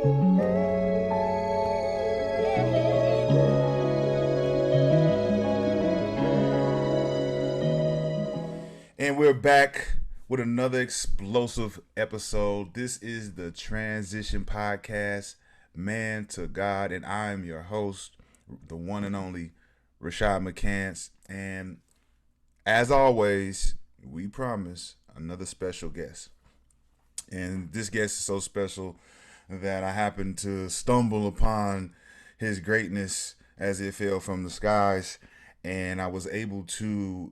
And we're back with another explosive episode. This is the Transition Podcast, Man to God, and I am your host, the one and only Rashad McCants. And as always, we promise another special guest. And this guest is so special that I happened to stumble upon his greatness as it fell from the skies, and I was able to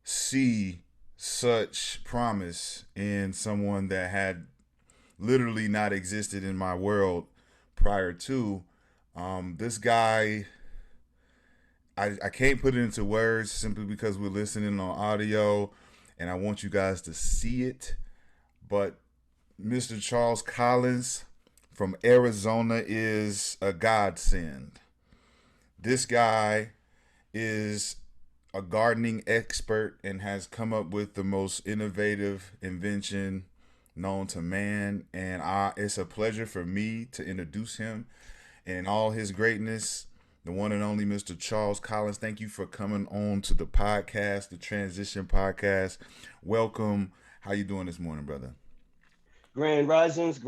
see such promise in someone that had literally not existed in my world prior to. This guy, I can't put it into words simply because we're listening on audio and I want you guys to see it. But Mr. Charles Collins from Arizona is a godsend. This guy is a gardening expert and has come up with the most innovative invention known to man. And it's a pleasure for me to introduce him in all his greatness, the one and only Mr. Charles Collins. Thank you for coming on to the podcast, the Transition Podcast. Welcome. How you doing this morning, brother? Grand risings,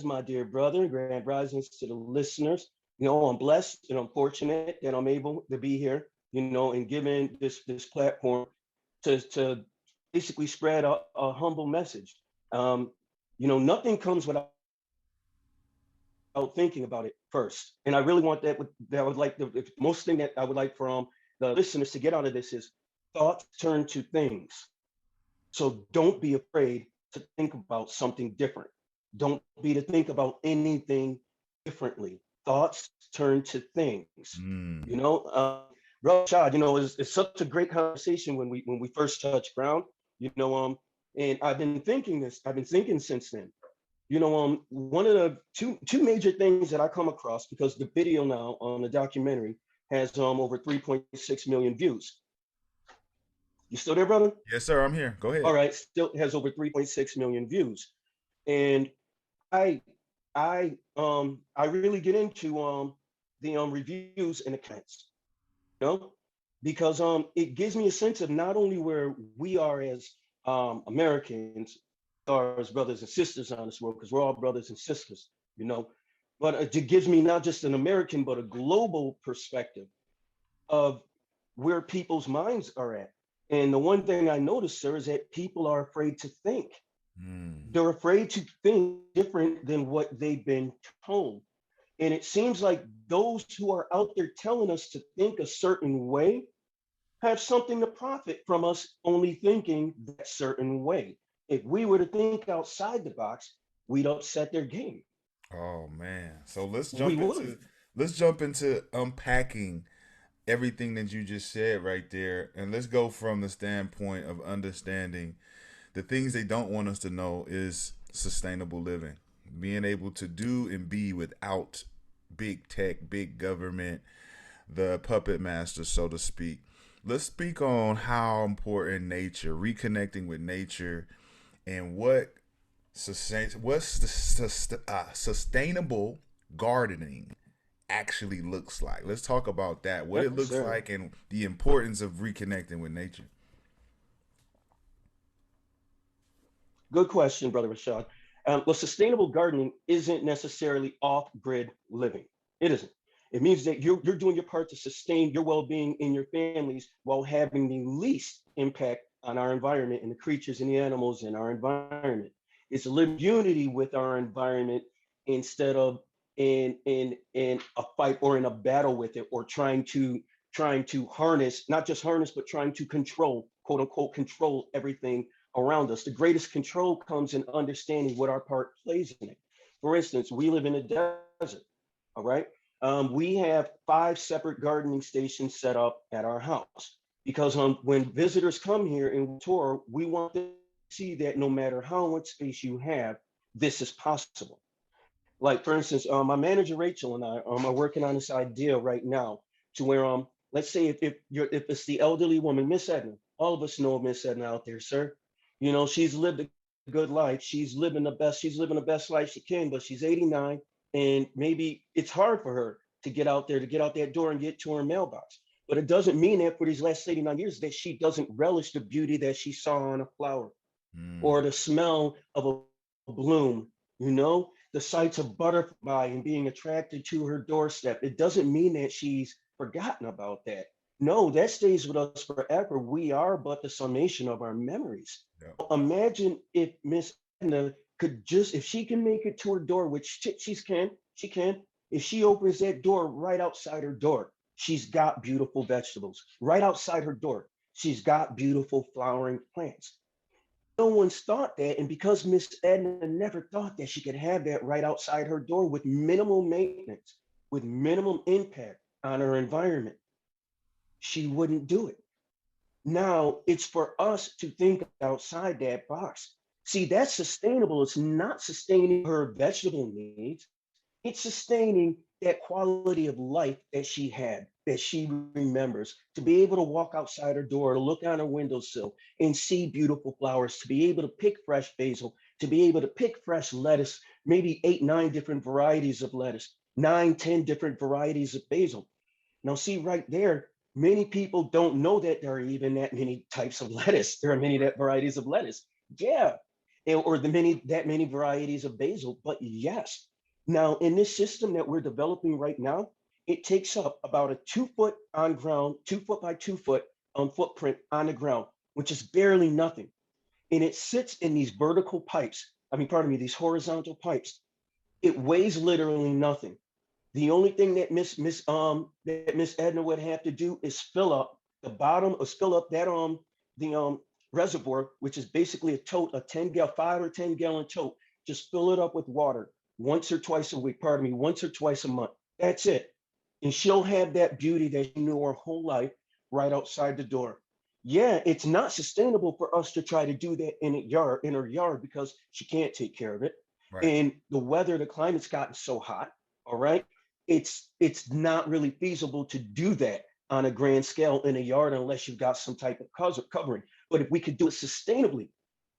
my dear brother. Grand risings to the listeners. I'm blessed and I'm fortunate that I'm able to be here, and given this platform to basically spread a humble message. Nothing comes without thinking about it first. And I really want that would like the most thing that I would like from the listeners to get out of this is thoughts turn to things. So don't be afraid to think about something different. Don't be to think about anything differently. Thoughts turn to things. Rashad, it's such a great conversation when we first touched ground. And I've been thinking this. I've been thinking since then. One of the two major things that I come across, because the video now on the documentary has over 3.6 million views. You still there, brother? Yes, sir. I'm here. Go ahead. All right, still has over 3.6 million views, and I really get into the reviews and the comments, because it gives me a sense of not only where we are as Americans, are as brothers and sisters on this world, because we're all brothers and sisters, but it gives me not just an American but a global perspective of where people's minds are at. And the one thing I noticed, sir, is that people are afraid to think. They're afraid to think different than what they've been told. And it seems like those who are out there telling us to think a certain way have something to profit from us only thinking that certain way. If we were to think outside the box, we'd upset their game. Oh man. So We would. let's jump into unpacking everything that you just said right there, and let's go from the standpoint of understanding the things they don't want us to know is sustainable living, being able to do and be without big tech, big government, the puppet master, so to speak. Let's speak on how important nature, reconnecting with nature, and what's the sustainable gardening actually looks like. Let's talk about that, what it looks Sure. like, and the importance of reconnecting with nature. Good question, Brother Rashad. Well, sustainable gardening isn't necessarily off-grid living. It isn't. It means that you're doing your part to sustain your well-being in your families while having the least impact on our environment and the creatures and the animals in our environment. It's a live unity with our environment instead of in a fight or in a battle with it, or trying to harness, not just harness, but trying to control, quote unquote, control everything around us. The greatest control comes in understanding what our part plays in it. For instance, we live in a desert, all right? We have 5 separate gardening stations set up at our house because when visitors come here and tour, we want them to see that no matter how much space you have, this is possible. Like, for instance, my manager Rachel and I are working on this idea right now to where let's say if it's the elderly woman, Miss Edna, all of us know Miss Edna out there, sir. She's lived a good life. She's living the best life she can, but she's 89 and maybe it's hard for her to get out there, to get out that door and get to her mailbox. But it doesn't mean that for these last 89 years that she doesn't relish the beauty that she saw on a flower Mm. or the smell of a bloom, the sights of butterfly and being attracted to her doorstep. It doesn't mean that she's forgotten about that. No, that stays with us forever. We are but the summation of our memories. Yep. Imagine if Miss Edna could just, if she can make it to her door, which she can, if she opens that door right outside her door, she's got beautiful vegetables. Right outside her door, she's got beautiful flowering plants. No one's thought that. And because Miss Edna never thought that she could have that right outside her door with minimal maintenance, with minimum impact on her environment, she wouldn't do it. Now it's for us to think outside that box. See, that's sustainable. It's not sustaining her vegetable needs, it's sustaining that quality of life that she had, that she remembers, to be able to walk outside her door, to look on her windowsill and see beautiful flowers, to be able to pick fresh basil, to be able to pick fresh lettuce, maybe 8, 9 different varieties of lettuce, 9, 10 different varieties of basil. Now, see right there, many people don't know that there are even that many types of lettuce. There are many that varieties of lettuce. Yeah. Or that many varieties of basil. But yes. Now, in this system that we're developing right now, it takes up about a 2 foot on ground, 2 foot by 2 foot footprint on the ground, which is barely nothing. And it sits in these vertical pipes. I mean, pardon me, these horizontal pipes. It weighs literally nothing. The only thing that Miss Edna would have to do is fill up the bottom, or fill up that the reservoir, which is basically a tote, a 10 gallon, 5 or 10 gallon tote. Just fill it up with water once or twice a week. Pardon me, once or twice a month. That's it, and she'll have that beauty that she knew her whole life right outside the door. Yeah, it's not sustainable for us to try to do that in her yard, because she can't take care of it. Right. And the climate's gotten so hot, all right, it's not really feasible to do that on a grand scale in a yard unless you've got some type of covering. But if we could do it sustainably,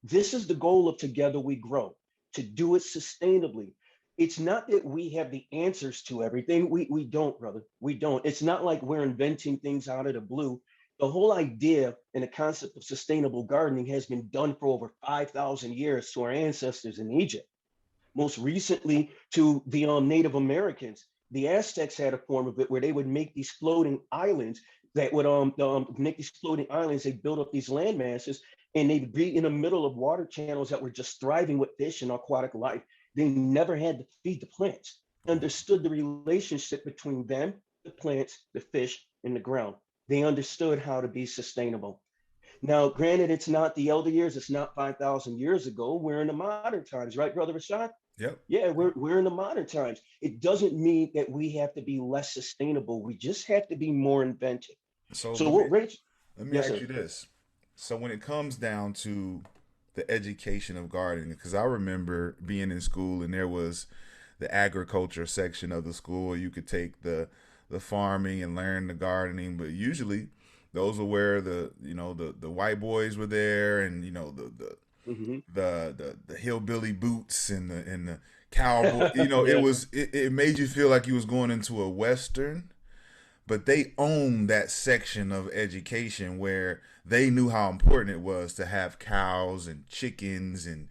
this is the goal of Together We Grow, to do it sustainably. It's not that we have the answers to everything. We don't, brother. We don't. It's not like we're inventing things out of the blue. The whole idea and the concept of sustainable gardening has been done for over 5,000 years to our ancestors in Egypt, most recently to the Native Americans. The Aztecs had a form of it where they would make these floating islands that would make these floating islands. They build up these land masses, and they'd be in the middle of water channels that were just thriving with fish and aquatic life. They never had to feed the plants. Understood the relationship between them, the plants, the fish, and the ground. They understood how to be sustainable. Now, granted, it's not the elder years, it's not 5,000 years ago. We're in the modern times, right, Brother Rashad? Yep. Yeah, we're in the modern times. It doesn't mean that we have to be less sustainable. We just have to be more inventive. So So what Rach? let me Yes, ask sir. you this. So when it comes down to the education of gardening, because I remember being in school and there was the agriculture section of the school. You could take the farming and learn the gardening, but usually those were where the white boys were there, and Hmm. the hillbilly boots and the cowboy. It Yeah. was it made you feel like you was going into a western, but they owned that section of education where they knew how important it was to have cows and chickens and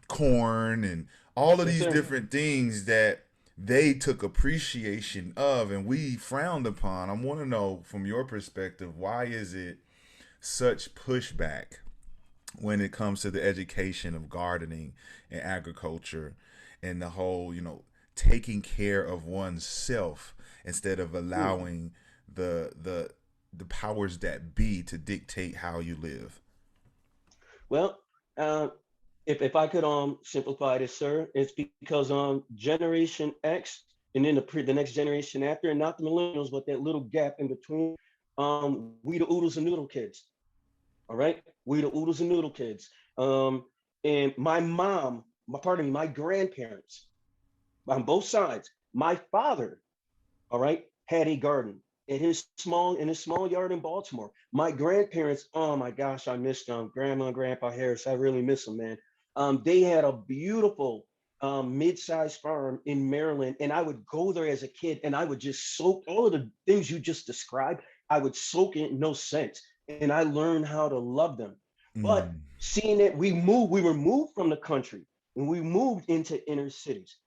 corn and all of Yes, these sir. different things that they took appreciation of and we frowned upon. I want to know from your perspective, why is it such pushback when it comes to the education of gardening and agriculture and the whole, taking care of oneself instead of Hmm. allowing the powers that be to dictate how you live. Well, uh, if I could simplify this, sir, it's because Generation X and then the next generation after, and not the millennials, but that little gap in between, we the oodles and noodle kids. All right, we the oodles and noodle kids. Um, and my mom, pardon me, my grandparents on both sides. My father, all right, had a garden in his small yard in Baltimore. My grandparents, oh my gosh, I missed them. Grandma and Grandpa Harris, I really miss them, man. They had a beautiful mid-sized farm in Maryland, and I would go there as a kid, and I would just soak all of the things you just described. I would soak in no sense, and I learned how to love them. But Mm, seeing that we were moved from the country, and we moved into inner cities,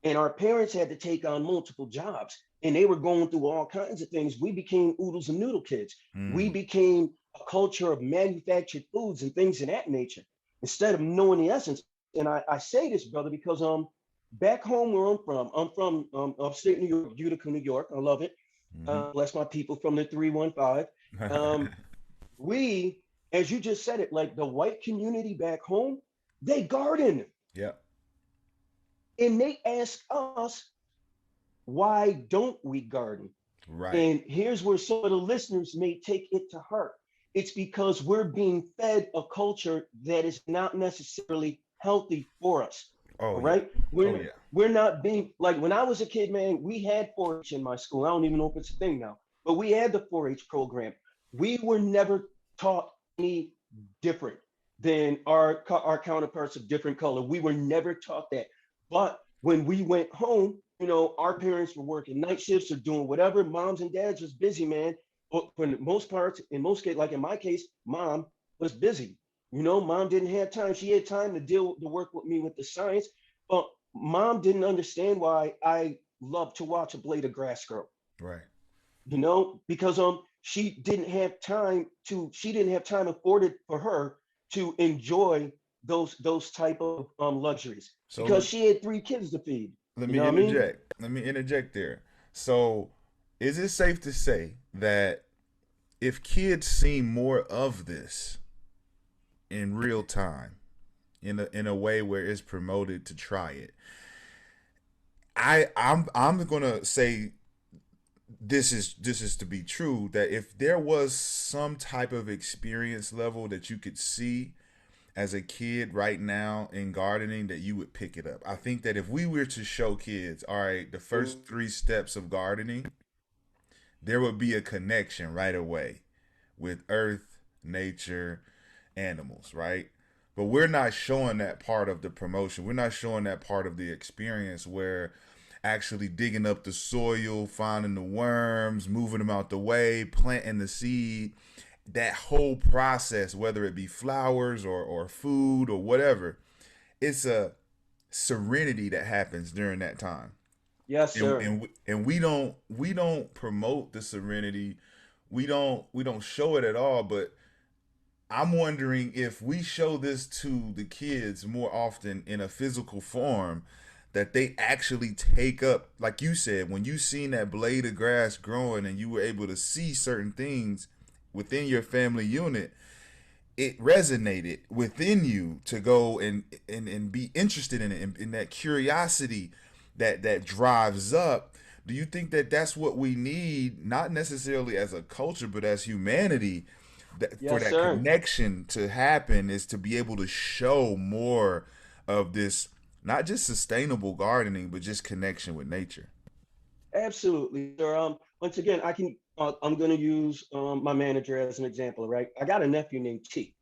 and our parents had to take on multiple jobs, and they were going through all kinds of things. We became oodles and noodle kids. We mm, became a culture of manufactured foods and things of that nature instead of knowing the essence. And I say this, brother, because back home where I'm from upstate New York, Utica, New York. I love it. mm-hmm. Bless my people from the 315. Um, we, as you just said it, like the white community back home, they garden Yep. and they ask us, why don't we garden? Right. And here's where some of the listeners may take it to heart. It's because we're being fed a culture that is not necessarily healthy for us. Oh All yeah. right. Oh We're yeah. we're not being like when I was a kid, man, we had 4-H in my school. I don't even know if it's a thing now, but we had the 4-H program. We were never taught any different than our counterparts of different color. We were never taught that. But when we went home, our parents were working night shifts or doing whatever. Moms and dads was busy, man. But for the most parts, in most cases, like in my case, mom was busy. Mom didn't have time. She had time to deal to work with me with the science, but mom didn't understand why I love to watch a blade of grass grow. Right. Because she didn't have time afforded for her to enjoy those type of luxuries So because she had 3 kids to feed. let You me know what I mean? interject. Let me interject there. So is it safe to say that if kids see more of this in real time, in a way where it's promoted to try it, I'm gonna say this is to be true, that if there was some type of experience level that you could see as a kid right now in gardening, that you would pick it up. I think that if we were to show kids, all right, the first 3 steps of gardening, there would be a connection right away with earth, nature, animals, right? But we're not showing that part of the promotion. We're not showing that part of the experience where actually digging up the soil, finding the worms, moving them out the way, planting the seed, that whole process, whether it be flowers or food or whatever, it's a serenity that happens during that time. Yes, And sir. we don't promote the serenity. We don't show it at all, but I'm wondering if we show this to the kids more often in a physical form, that they actually take up, like you said, when you seen that blade of grass growing and you were able to see certain things within your family unit, it resonated within you to go and be interested in it, and in that curiosity that drives up. Do you think that that's what we need, not necessarily as a culture but as humanity, that for Yes, that sir. connection to happen, is to be able to show more of this, not just sustainable gardening but just connection with nature? Absolutely, sir. Once again, I'm going to use my manager as an example, right? I got a nephew named T,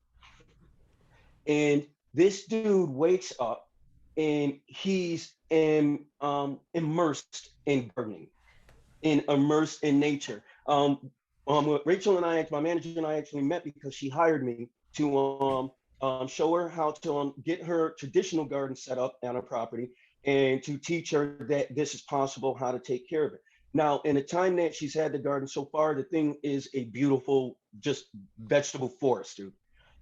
and this dude wakes up and he's immersed in gardening, immersed in nature. Rachel and I, my manager and I, actually met because she hired me to show her how to get her traditional garden set up on her property, and to teach her that this is possible, how to take care of it. Now, in the time that she's had the garden so far, the thing is a beautiful, just vegetable forest, dude.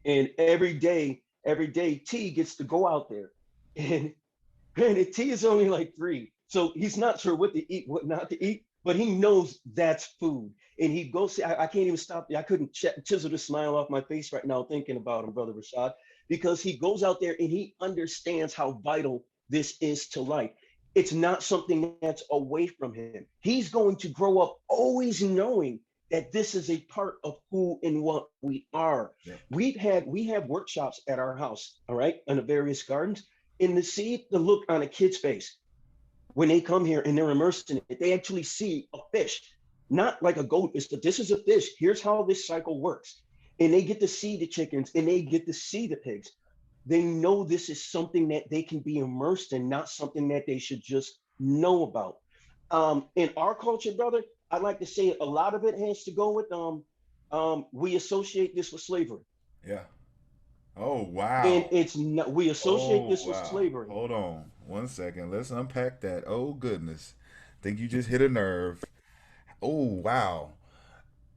And every day, T gets to go out there, and granted, T is only like 3, so he's not sure what to eat, what not to eat, but he knows that's food. And he goes, I can't even stop. I couldn't chisel the smile off my face right now thinking about him, Brother Rashad, because he goes out there and he understands how vital this is to life. It's not something that's away from him. He's going to grow up always knowing that this is a part of who and what we are. Yeah. We have workshops at our house, all right, in the various gardens, and to see the look on a kid's face when they come here and they're immersed in it, they actually see a fish, not like a goldfish, but this is a fish. Here's how this cycle works. And they get to see the chickens and they get to see the pigs. They know this is something that they can be immersed in, not something that they should just know about. In our culture, brother, I'd like to say a lot of it has to go with we associate this with slavery, Yeah. Oh and wow. it's not, we associate Oh this with wow. slavery. Hold on 1 second. Let's unpack that. Oh goodness. Think you just hit a nerve. Oh wow.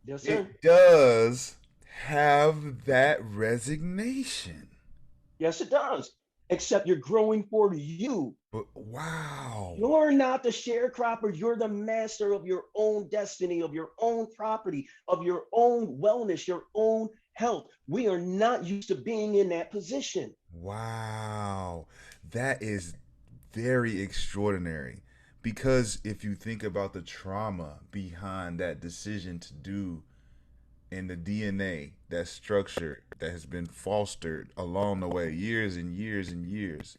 Yes, sir. It does have that resignation. Yes, it does. Except you're growing for you. But wow. You're not the sharecropper. You're the master of your own destiny, of your own property, of your own wellness, your own health. We are not used to being in that position. Wow. That is very extraordinary. Because if you think about the trauma behind that decision to do and the DNA, that structure that has been fostered along the way, years and years and years,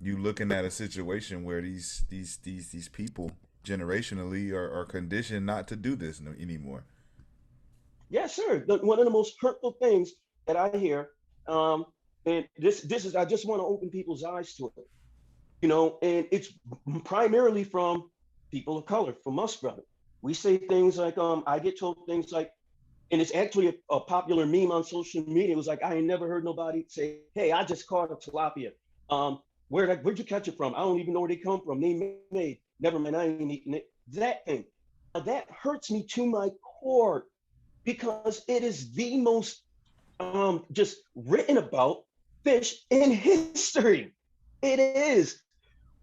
you looking at a situation where these people generationally are conditioned not to do this anymore. Yes, sir. One of the most hurtful things that I hear, and this is I just want to open people's eyes to it, and it's primarily from people of color, from us, brother. We say things like, I get told things like, and it's actually a popular meme on social media. It was like, I ain't never heard nobody say, "Hey, I just caught a tilapia. Where'd you catch it from? I don't even know where they come from. They made. Never mind, I ain't eating it." That thing. Now, that hurts me to my core because it is the most just written about fish in history. It is.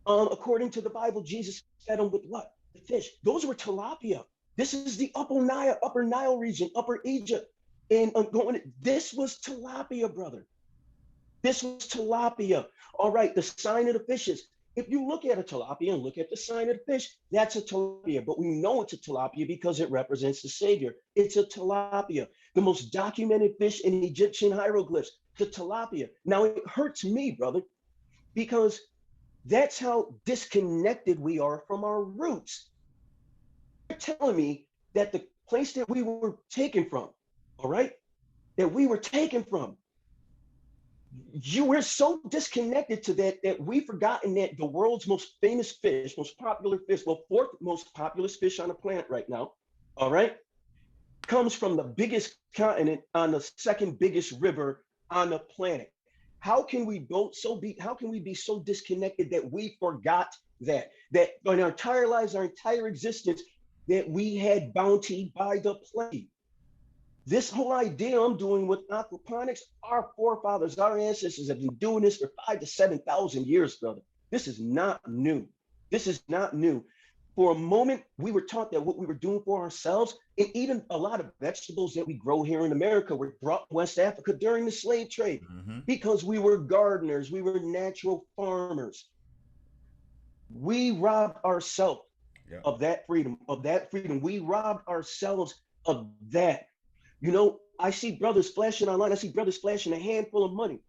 According to the Bible, Jesus fed them with what? The fish. Those were tilapia. This is the Upper Nile region, Upper Egypt. And this was tilapia, brother. This was tilapia. All right, the sign of the fishes. If you look at a tilapia and look at the sign of the fish, that's a tilapia. But we know it's a tilapia because it represents the Savior. It's a tilapia, the most documented fish in Egyptian hieroglyphs, the tilapia. Now, it hurts me, brother, because that's how disconnected we are from our roots. You're telling me that the place that we were taken from, all right, that we were taken from, you were so disconnected to that we've forgotten that the world's most famous fish, most popular fish, well, fourth most populous fish on the planet right now, all right, comes from the biggest continent on the second biggest river on the planet. How can we be so disconnected that we forgot that in our entire lives, our entire existence, that we had bounty by the plenty? This whole idea I'm doing with aquaponics, our forefathers, our ancestors have been doing this for 5 to 7,000 years, brother. This is not new. This is not new. For a moment, we were taught that what we were doing for ourselves, and even a lot of vegetables that we grow here in America were brought to West Africa during the slave trade Mm-hmm. because we were gardeners, we were natural farmers. We robbed ourselves Yep. of that freedom, of that freedom. We robbed ourselves of that. I see brothers flashing online. I see brothers flashing a handful of money.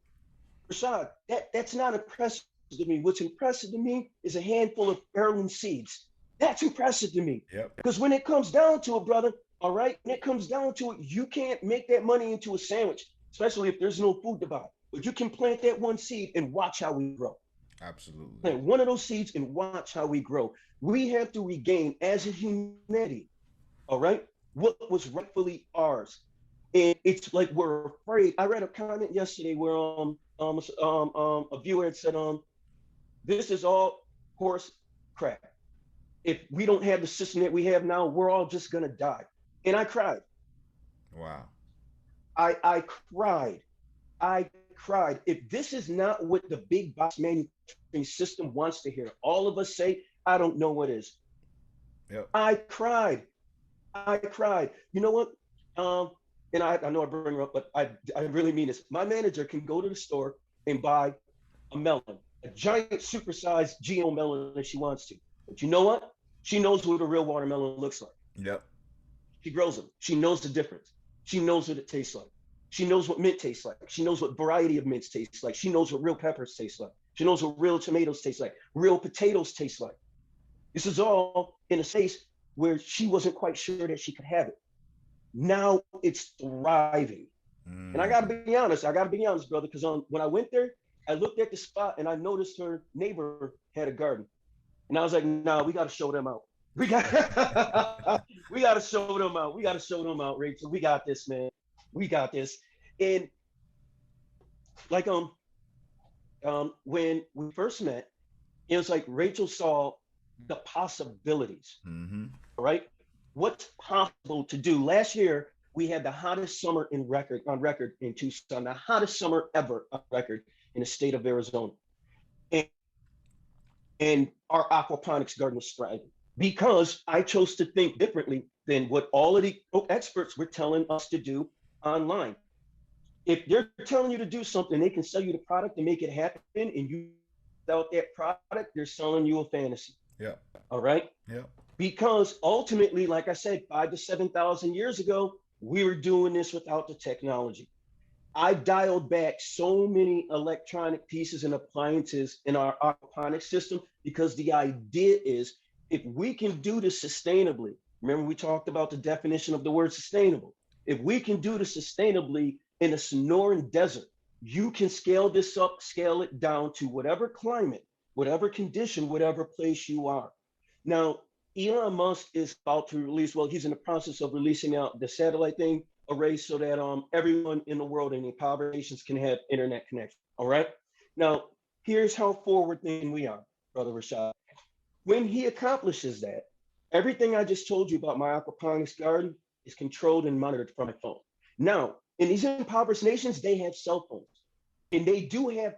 Rashad, that's not impressive to me. What's impressive to me is a handful of heirloom seeds. That's impressive to me. Yep. Because when it comes down to it, brother, all right, when it comes down to it, you can't make that money into a sandwich, especially if there's no food to buy. But you can plant that one seed and watch how we grow. Absolutely. Plant one of those seeds and watch how we grow. We have to regain as a humanity, all right, what was rightfully ours. And it's like we're afraid. I read a comment yesterday where a viewer had said, this is all horse crap. If we don't have the system that we have now, we're all just gonna die. And I cried. Wow. I cried. I cried. If this is not what the big box manufacturing system wants to hear, all of us say, I don't know what is. Yep. I cried. I cried. You know what? And I know I bring her up, but I really mean this. My manager can go to the store and buy a melon, a giant supersized GMO melon if she wants to. But you know what? She knows what a real watermelon looks like. Yep. She grows them. She knows the difference. She knows what it tastes like. She knows what mint tastes like. She knows what variety of mints tastes like. She knows what real peppers taste like. She knows what real tomatoes taste like, real potatoes taste like. This is all in a space where she wasn't quite sure that she could have it. Now it's thriving. And I gotta be honest, brother, because when I went there, I looked at the spot and I noticed her neighbor had a garden. And I was like, nah, we gotta show them out. We got we gotta show them out. We gotta show them out, Rachel. We got this, man. We got this. And like when we first met, it was like Rachel saw the possibilities, Mm-hmm. right? What's possible to do? Last year we had the hottest summer on record in Tucson, the hottest summer ever on record in the state of Arizona, and, and our aquaponics garden was thriving because I chose to think differently than what all of the experts were telling us to do online. If they're telling you to do something, they can sell you the product and make it happen, and you without that product, they're selling you a fantasy. Yep. All right. Yep. Because ultimately, like I said, 5 to 7,000 years ago, we were doing this without the technology. I dialed back so many electronic pieces and appliances in our aquaponics system because the idea is if we can do this sustainably, remember we talked about the definition of the word sustainable. If we can do this sustainably in a Sonoran desert, you can scale this up, scale it down to whatever climate, whatever condition, whatever place you are. Now, Elon Musk is about to release, well, he's in the process of releasing out the satellite thing array so that everyone in the world in the impoverished nations can have internet connection. All right. Now, here's how forward thinking we are, Brother Rashad. When he accomplishes that, everything I just told you about my aquaponics garden is controlled and monitored from my phone. Now, in these impoverished nations, they have cell phones, and they do have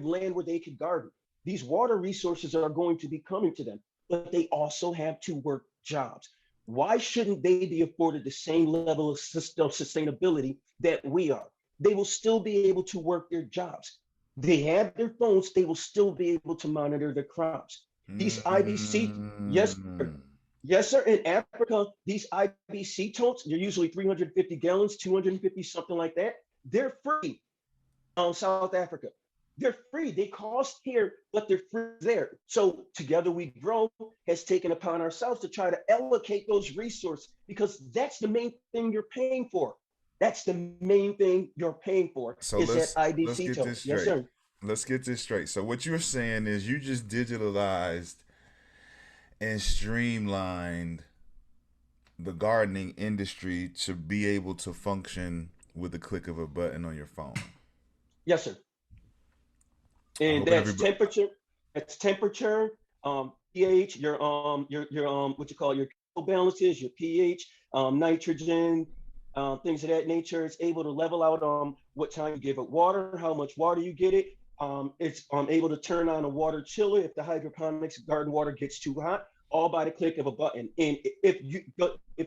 land where they could garden. These water resources are going to be coming to them, but they also have to work jobs. Why shouldn't they be afforded the same level of sustainability that we are? They will still be able to work their jobs. They have their phones, they will still be able to monitor their crops. These IBC, yes, sir. Mm. Yes, sir. In Africa, these IBC totes, they're usually 350 gallons, 250, something like that. They're free on South Africa. They're free. They cost here, but they're free there. So Together We Grow has taken upon ourselves to try to allocate those resources because that's the main thing you're paying for. That's the main thing you're paying for So is that let's IBC get tote. this Yes, straight. sir. Let's get this straight. So what you're saying is you just digitalized and streamlined the gardening industry to be able to function with the click of a button on your phone. Yes, sir. I And hope everybody. that's temperature, pH, your what you call your balances, your pH, nitrogen, things of that nature. It's able to level out what time you give it water, how much water you get it. It's able to turn on a water chiller if the hydroponics garden water gets too hot, all by the click of a button. And if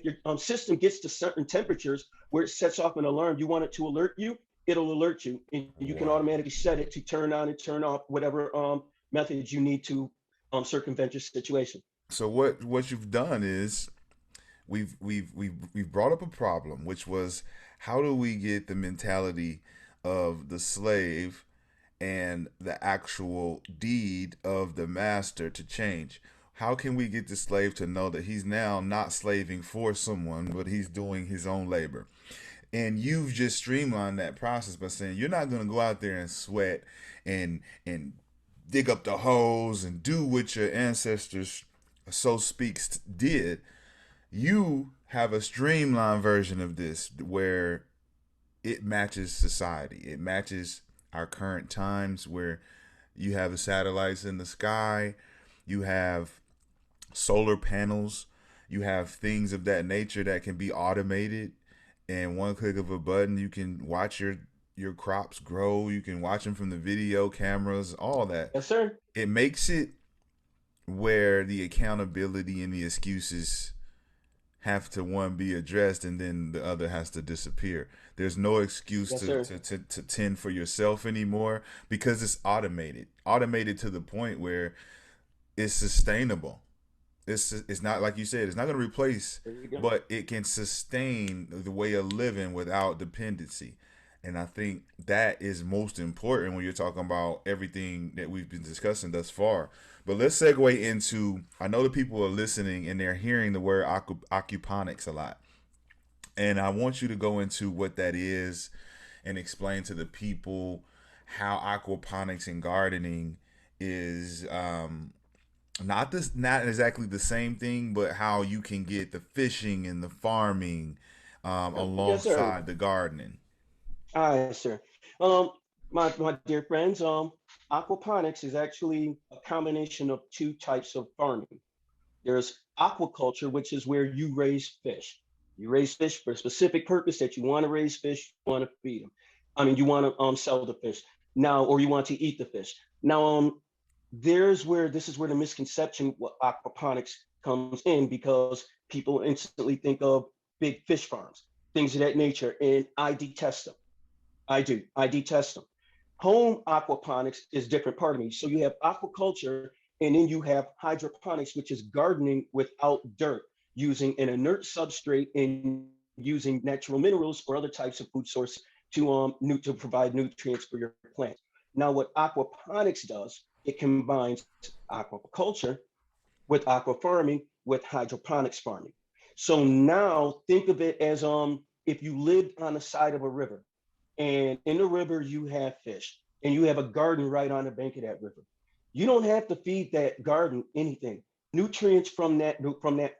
your system gets to certain temperatures where it sets off an alarm, you want it to alert you, it'll alert you, and you can Wow. automatically set it to turn on and turn off whatever methods you need to circumvent your situation. So what you've done is we've brought up a problem, which was how do we get the mentality of the slave and the actual deed of the master to change? How can we get the slave to know that he's now not slaving for someone, but he's doing his own labor? And you've just streamlined that process by saying you're not going to go out there and sweat and dig up the holes and do what your ancestors so speaks did. You have a streamlined version of this where it matches society. It matches our current times where you have the satellites in the sky, you have solar panels, you have things of that nature that can be automated, and one click of a button you can watch your crops grow, you can watch them from the video cameras, all that. Yes, sir. It makes it where the accountability and the excuses have to one be addressed and then the other has to disappear. There's no excuse Yes, to, sir. to, to, to tend for yourself anymore because it's automated. Automated to the point where it's sustainable. It's not like you said, it's not going to replace, There you go. but it can sustain the way of living without dependency. And I think that is most important when you're talking about everything that we've been discussing thus far. But let's segue into, I know the people are listening and they're hearing the word aquaponics a lot. And I want you to go into what that is and explain to the people how aquaponics and gardening is not exactly the same thing, but how you can get the fishing and the farming Yes, sir. alongside the gardening. All right, sir. Um, my dear friends, aquaponics is actually a combination of two types of farming. There's aquaculture, which is where you raise fish. You raise fish for a specific purpose that you want to raise fish, you want to feed them. I mean, you want to sell the fish now, or you want to eat the fish. Now, this is where the misconception what aquaponics comes in because people instantly think of big fish farms, things of that nature, and I detest them. I do. I detest them. Home aquaponics is different part of me. So you have aquaculture and then you have hydroponics, which is gardening without dirt, using an inert substrate and using natural minerals or other types of food source to provide nutrients for your plants. Now, what aquaponics does, it combines aquaculture with aqua farming with hydroponics farming. So now think of it as if you lived on the side of a river and in the river you have fish and you have a garden right on the bank of that river. You don't have to feed that garden anything. Nutrients from that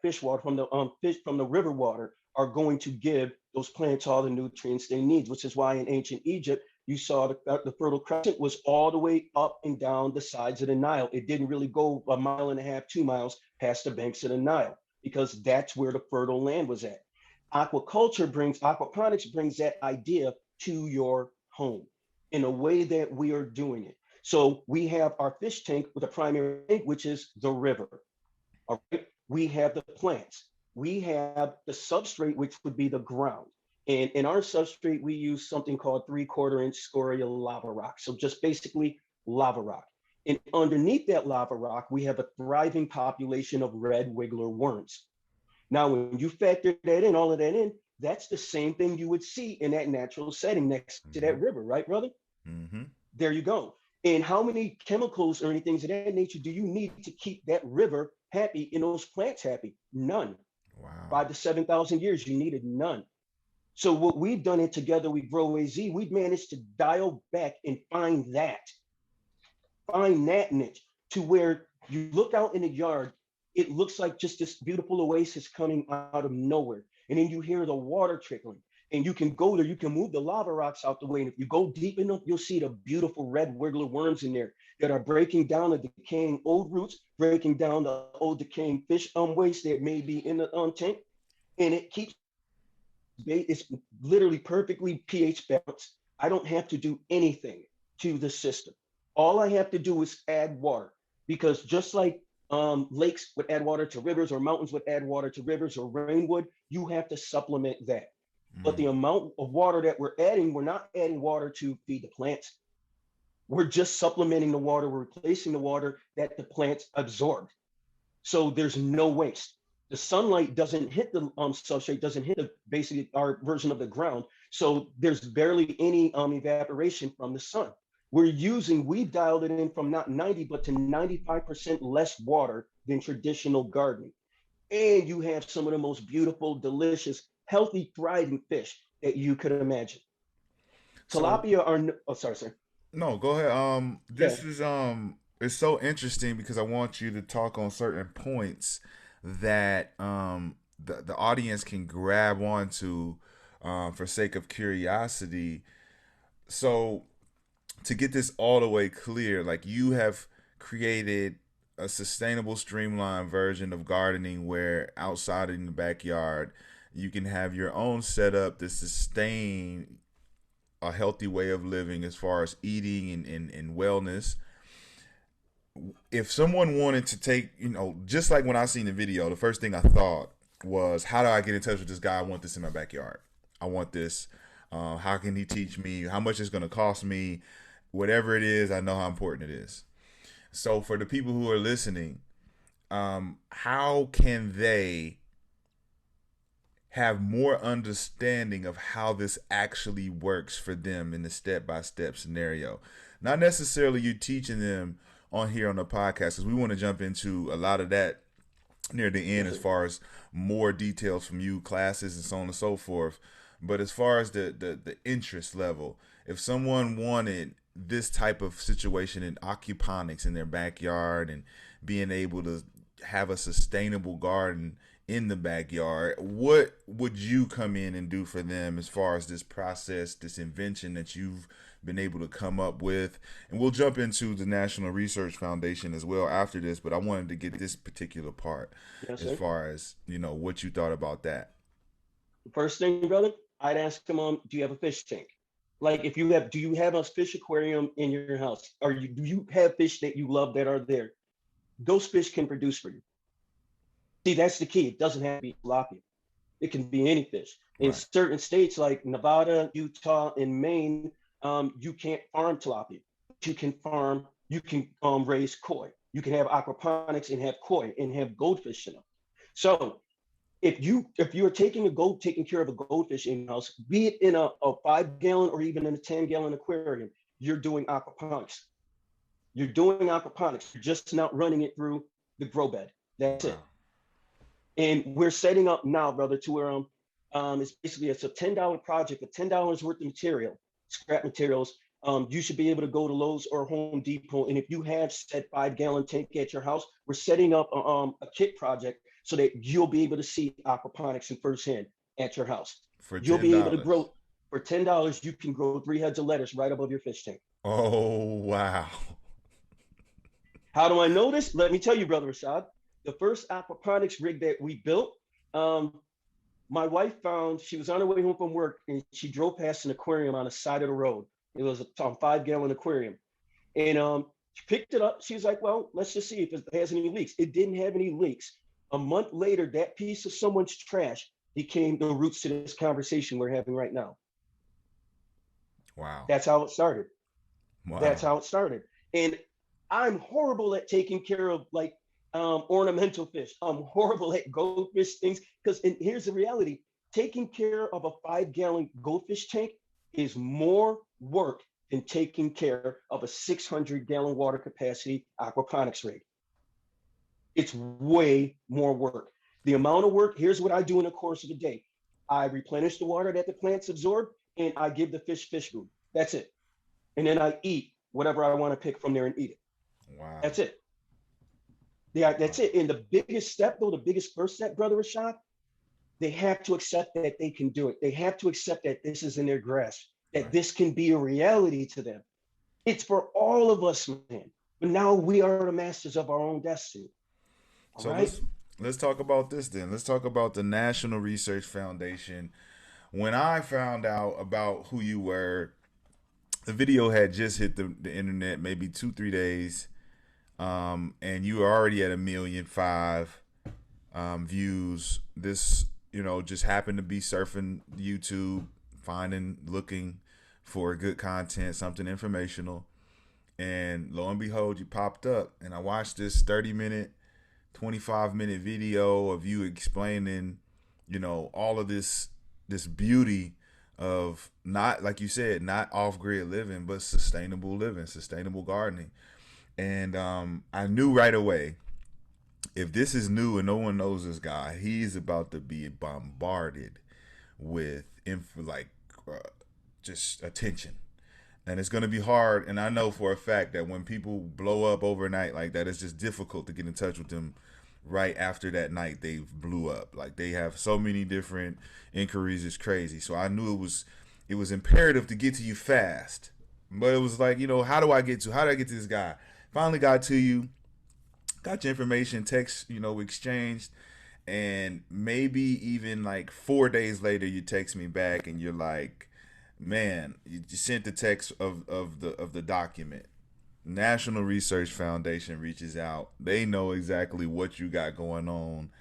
fish water, from the fish from the river water, are going to give those plants all the nutrients they need. Which is why in ancient Egypt you saw the Fertile Crescent was all the way up and down the sides of the Nile. It didn't really go a mile and a half, 2 miles past the banks of the Nile because that's where the fertile land was at. Aquaponics brings that idea to your home in a way that we are doing it. So we have our fish tank with a primary tank, which is the river. All right. We have the plants. We have the substrate, which would be the ground. And in our substrate, we use something called 3/4 inch scoria lava rock. So just basically lava rock. And underneath that lava rock, we have a thriving population of red wiggler worms. Now, when you factor that in, all of that in, that's the same thing you would see in that natural setting next to Mm-hmm. that river, right, brother? Mm-hmm. There you go. And how many chemicals or anything of that nature do you need to keep that river happy and those plants happy? None. Wow. 5 to 7,000 years, you needed none. So what we've done it together, we grow AZ, we've managed to dial back and find that niche to where you look out in the yard, it looks like just this beautiful oasis coming out of nowhere. And then you hear the water trickling. And you can go there, you can move the lava rocks out the way. And if you go deep enough, you'll see the beautiful red wiggler worms in there that are breaking down the decaying old roots, breaking down the old decaying fish waste that may be in the tank. And it keeps it's literally perfectly pH balanced. I don't have to do anything to the system. All I have to do is add water because just like lakes would add water to rivers or mountains would add water to rivers or rain would, you have to supplement that. But Mm. the amount of water that we're adding, we're not adding water to feed the plants. We're just supplementing the water, we're replacing the water that the plants absorbed. So there's no waste. The sunlight doesn't hit the substrate, doesn't hit the basically our version of the ground. So there's barely any evaporation from the sun. We've dialed it in from not 90, but to 95% less water than traditional gardening. And you have some of the most beautiful, delicious, healthy, thriving fish that you could imagine. So Tilapia are, oh, sorry, sir. no, go ahead. Yeah. This is it's so interesting because I want you to talk on certain points that the audience can grab onto for sake of curiosity. So to get this all the way clear, like you have created a sustainable, streamlined version of gardening where outside in the backyard you can have your own setup to sustain a healthy way of living as far as eating and wellness. If someone wanted to take, just like when I seen the video, the first thing I thought was, how do I get in touch with this guy? I want this in my backyard. I want this. How can he teach me? How much it's going to cost me? Whatever it is, I know how important it is. So for the people who are listening, how can they have more understanding of how this actually works for them in the step-by-step scenario? Not necessarily you teaching them on here on the podcast, because we want to jump into a lot of that near the end Yes, as sir. far as more details from you, classes, and so on and so forth. But as far as the interest level, if someone wanted this type of situation in aquaponics in their backyard and being able to have a sustainable garden in the backyard, what would you come in and do for them as far as this process, this invention that you've been able to come up with? And we'll jump into the National Research Foundation as well after this, but I wanted to get this particular part Yes, as sir. far as, what you thought about that. First thing, brother, I'd ask him, do you have a fish tank? Like, if you have, do you have a fish aquarium in your house? Or do you have fish that you love that are there? Those fish can produce for you. See, that's the key. It doesn't have to be tilapia. It can be any fish. In Right. certain states like Nevada, Utah, and Maine, you can't farm tilapia. You can raise koi. You can have aquaponics and have koi and have goldfish in them. So if you're taking care of a goldfish in house, be it in a 5 gallon or even in a 10 gallon aquarium, you're doing aquaponics. You're doing aquaponics. You're just not running it through the grow bed. That's Wow. it. And we're setting up now, brother, to where it's a $10 project, a $10 worth of material, scrap materials. You should be able to go to Lowe's or Home Depot, and if you have said 5 gallon tank at your house, we're setting up a kit project so that you'll be able to see aquaponics in firsthand at your house. For You'll ten be able to dollars. grow for $10. You can grow 3 heads of lettuce right above your fish tank. Oh wow. How do I know this? Let me tell you, brother Rashad. The first aquaponics rig that we built, um, my wife found she was on her way home from work and she drove past an aquarium on the side of the road. It was a 5 gallon aquarium. And she picked it up. She was like, well, let's just see if it has any leaks. It didn't have any leaks. A month later, that piece of someone's trash became the roots to this conversation we're having right now. Wow. That's how it started. That's Wow. how it started. And I'm horrible at taking care of like ornamental fish. I'm horrible at goldfish things because here's the reality: taking care of a 5 gallon goldfish tank is more work than taking care of a 600 gallon water capacity aquaponics rig. It's way more work. The amount of work, here's what I do in the course of the day: I replenish the water that the plants absorb and I give the fish food. That's it. And then I eat whatever I want to pick from there and eat it. Wow. That's it. Yeah, Wow. that's it. And the biggest step, though, the biggest first step, brother Rashad, they have to accept that they can do it. They have to accept that this is in their grasp, that Right. this can be a reality to them. It's for all of us, man. But now we are the masters of our own destiny. All So right. let's talk about this then. Let's talk about the National Research Foundation. When I found out about who you were, the video had just hit the internet maybe 2 3 days, and you were already at 1,000,005 views. This just happened to be surfing YouTube, finding looking for good content, something informational, and lo and behold, you popped up, and I watched this 30 minute 25-minute video of you explaining, all of this beauty of, not like you said, not off-grid living, but sustainable living, sustainable gardening. And I knew right away, if this is new and no one knows this guy, he's about to be bombarded with uh, just attention, and it's going to be hard. And I know for a fact that when people blow up overnight like that, it's just difficult to get in touch with them right after that night they blew up. Like, they have so many different inquiries, it's crazy. So I knew it was imperative to get to you fast. But it was like, how do I get to this guy? Finally got to you, got your information, text, exchanged, and maybe even like 4 days later you text me back and you're like, man, you sent the text of the document. National Research Foundation reaches out. They know exactly what you got going on,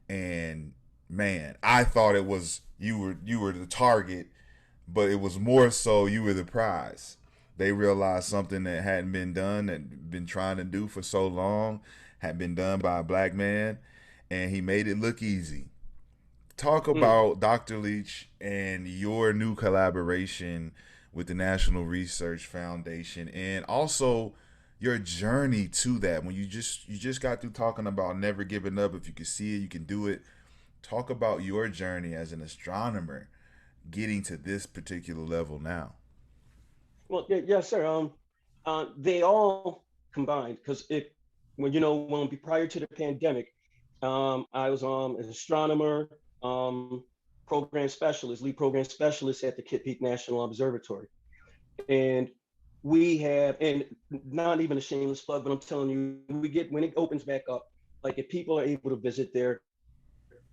and man, I thought it was you were the target, but it was more so you were the prize. They realized something that hadn't been done, that been trying to do for so long, had been done by a black man, and he made it look easy. Talk Mm. about Dr. Leach and your new collaboration with the National Research Foundation, and also your journey to that. When you just got through talking about never giving up. If you can see it, you can do it. Talk about your journey as an astronomer getting to this particular level now. Well, yes, sir. They all combined because when prior to the pandemic, I was an astronomer, um, lead program specialist at the Kitt Peak National Observatory, and we have, and not even a shameless plug, but I'm telling you, we get when it opens back up, like if people are able to visit there,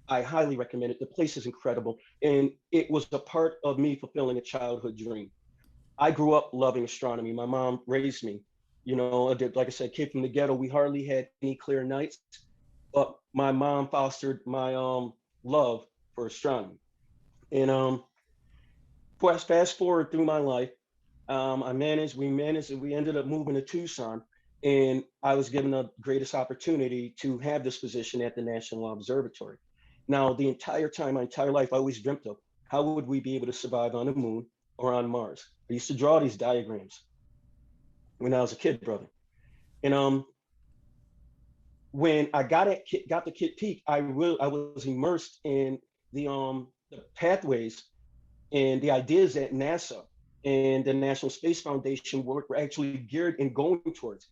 I highly recommend it. The place is incredible, and it was a part of me fulfilling a childhood dream. I grew up loving astronomy. My mom raised me. Like I said, kid from the ghetto. We hardly had any clear nights, but my mom fostered my love for astronomy. And fast forward through my life, we ended up moving to Tucson, and I was given the greatest opportunity to have this position at the National Observatory. Now, the entire time, my entire life, I always dreamt of how would we be able to survive on the moon or on Mars. I used to draw these diagrams when I was a kid, brother. And when I got to Kitt Peak, I was immersed in the pathways and the ideas that NASA and the National Space Foundation were actually geared and going towards.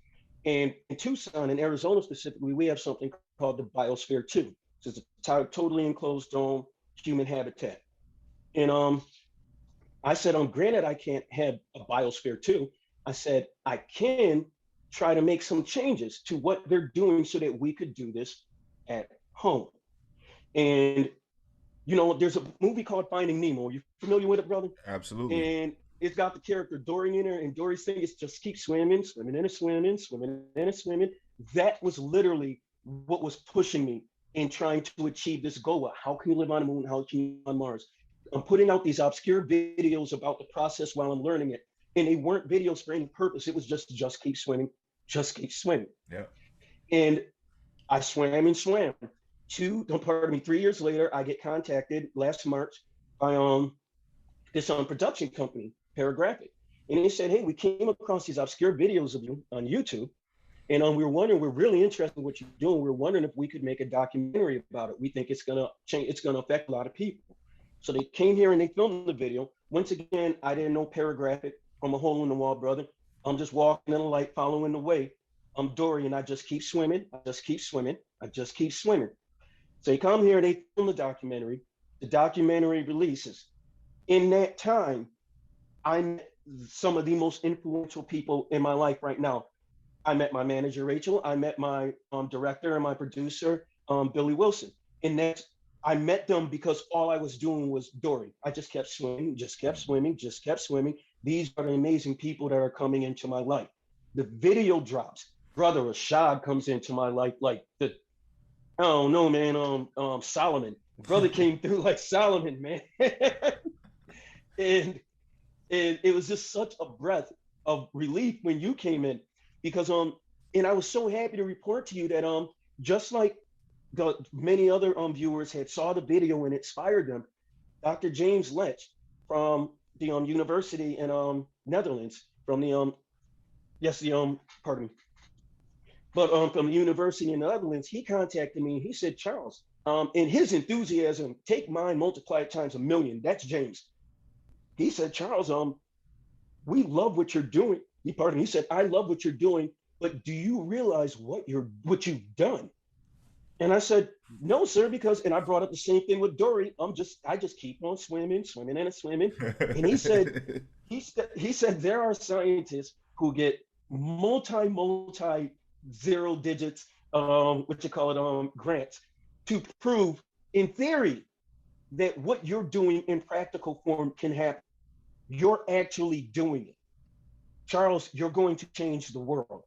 And in Tucson, in Arizona specifically, we have something called the Biosphere 2. So it's a totally enclosed dome, human habitat. And I said, granted, I can't have a Biosphere 2. I said, I can try to make some changes to what they're doing so that we could do this at home. And there's a movie called Finding Nemo. Are you familiar with it, brother? Absolutely. And it's got the character Dory in there, and Dory's thing is just keep swimming, swimming and swimming, swimming and swimming. That was literally what was pushing me in trying to achieve this goal. How can you live on the moon? How can you live on Mars? I'm putting out these obscure videos about the process while I'm learning it. And they weren't videos for any purpose. It was just keep swimming, just keep swimming. Yeah. And I swam and swam. 3 years later, I get contacted last March by this production company, Paragraphic. And they said, hey, we came across these obscure videos of you on YouTube. And we were wondering, we're really interested in what you're doing. We were wondering if we could make a documentary about it. We think it's gonna change, it's gonna affect a lot of people. So they came here and they filmed the video. Once again, I didn't know Paragraphic from a hole in the wall, brother. I'm just walking in the light, following the way. I'm Dory, and I just keep swimming. I just keep swimming. I just keep swimming. So they come here, they film the documentary. The documentary releases. In that time, I met some of the most influential people in my life right now. I met my manager, Rachel. I met my director and my producer, Billy Wilson. And I met them because all I was doing was Dory. I just kept swimming, just kept swimming, just kept swimming. These are the amazing people that are coming into my life. The video drops. Brother Rashad comes into my life like I don't know, man, Solomon. Brother came through like Solomon, man. and and it was just such a breath of relief when you came in because and I was so happy to report to you that just like the many other viewers had saw the video and inspired them, Dr. James Lech from the university in Netherlands, from the pardon me, but from the university in the Netherlands, he contacted me. He said, Charles, in his enthusiasm, take mine, multiply it times a million. That's James. He said, Charles, we love what you're doing. He said, I love what you're doing, but do you realize what you've done? And I said, no, sir, and I brought up the same thing with Dory. I just keep on swimming, swimming and swimming. And he said, there are scientists who get multi zero digits, grants to prove in theory that what you're doing in practical form can happen. You're actually doing it. Charles, you're going to change the world.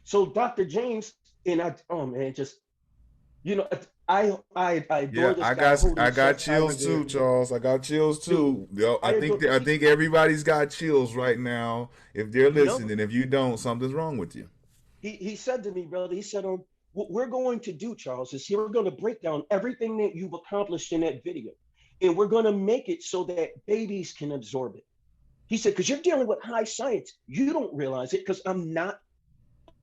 So Dr. James, and oh man, just, I adore Yeah, this guy. I got chills too, Charles. I got chills too. Dude, Yo, I think everybody's got chills right now. If they're no, listening, if you don't, something's wrong with you. he said to me, brother, he said, what we're going to do, Charles, is we're going to break down everything that you've accomplished in that video. And we're going to make it so that babies can absorb it. He said, because you're dealing with high science. You don't realize it because I'm not